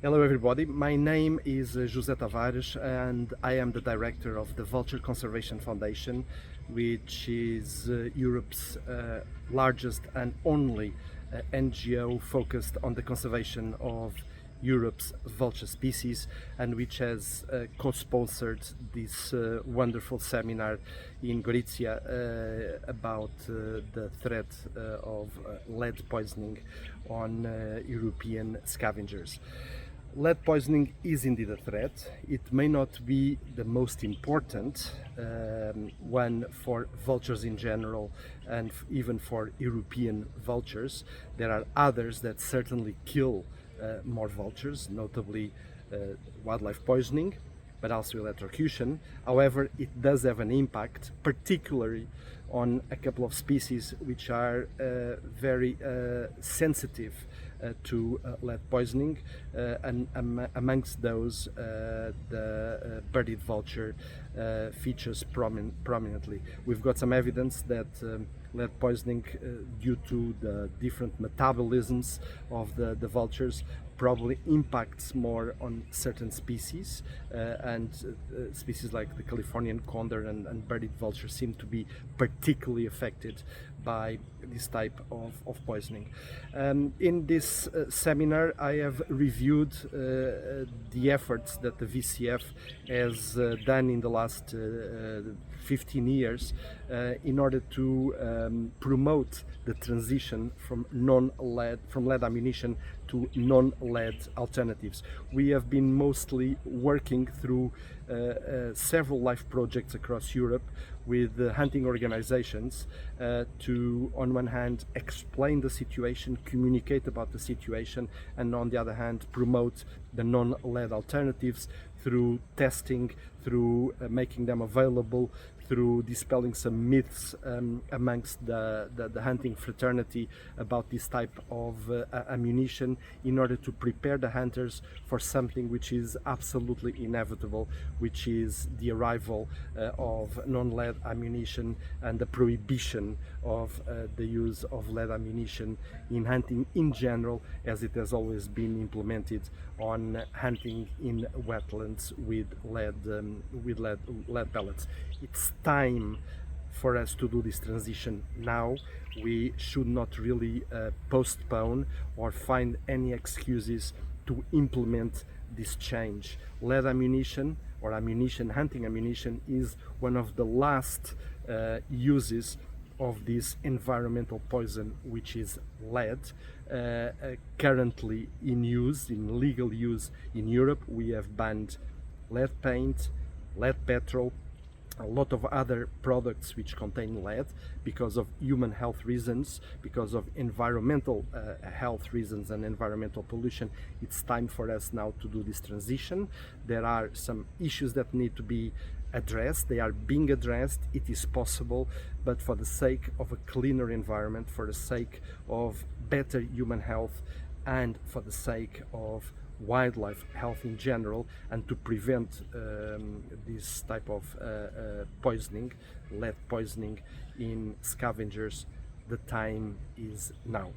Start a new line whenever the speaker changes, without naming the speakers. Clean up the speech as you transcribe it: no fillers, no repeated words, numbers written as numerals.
Hello everybody, my name is José Tavares and I am the director of the Vulture Conservation Foundation, which is Europe's largest and only NGO focused on the conservation of Europe's vulture species, and which has co-sponsored this wonderful seminar in Gorizia about the threat of lead poisoning on European scavengers. Lead poisoning is indeed a threat. It may not be the most important one for vultures in general and even for European vultures. There are others that certainly kill more vultures, notably wildlife poisoning, but also electrocution. However, it does have an impact, particularly on a couple of species which are very sensitive to lead poisoning, and amongst those the birded vulture features prominently. We've got some evidence that lead poisoning, due to the different metabolisms of the vultures, probably impacts more on certain species, and species like the Californian condor and birded vulture seem to be particularly affected by this type of poisoning. In this seminar I have reviewed the efforts that the VCF has done in the last 15 years in order to promote the transition from lead ammunition to non-lead alternatives. We have been mostly working through several live projects across Europe with hunting organizations to, on one hand, explain the situation, communicate about the situation, and on the other hand, promote the non-lead alternatives through testing, through making them available, through dispelling some myths amongst the hunting fraternity about this type of ammunition, in order to prepare the hunters for something which is absolutely inevitable, which is the arrival of non-lead ammunition and the prohibition of the use of lead ammunition in hunting in general, as it has always been implemented on hunting in wetlands with lead pellets. It's time for us to do this transition now. We should not really postpone or find any excuses to implement this change. Lead ammunition, or hunting ammunition, is one of the last uses of this environmental poison, which is lead, currently in legal use in Europe. We have banned lead paint, lead petrol, a lot of other products which contain lead because of human health reasons, because of environmental health reasons and environmental pollution. It's time for us now to do this transition. There are some issues that need to be addressed. They are being addressed. It is possible, but for the sake of a cleaner environment, for the sake of better human health, and for the sake of wildlife health in general, and to prevent this type of poisoning, lead poisoning in scavengers, the time is now.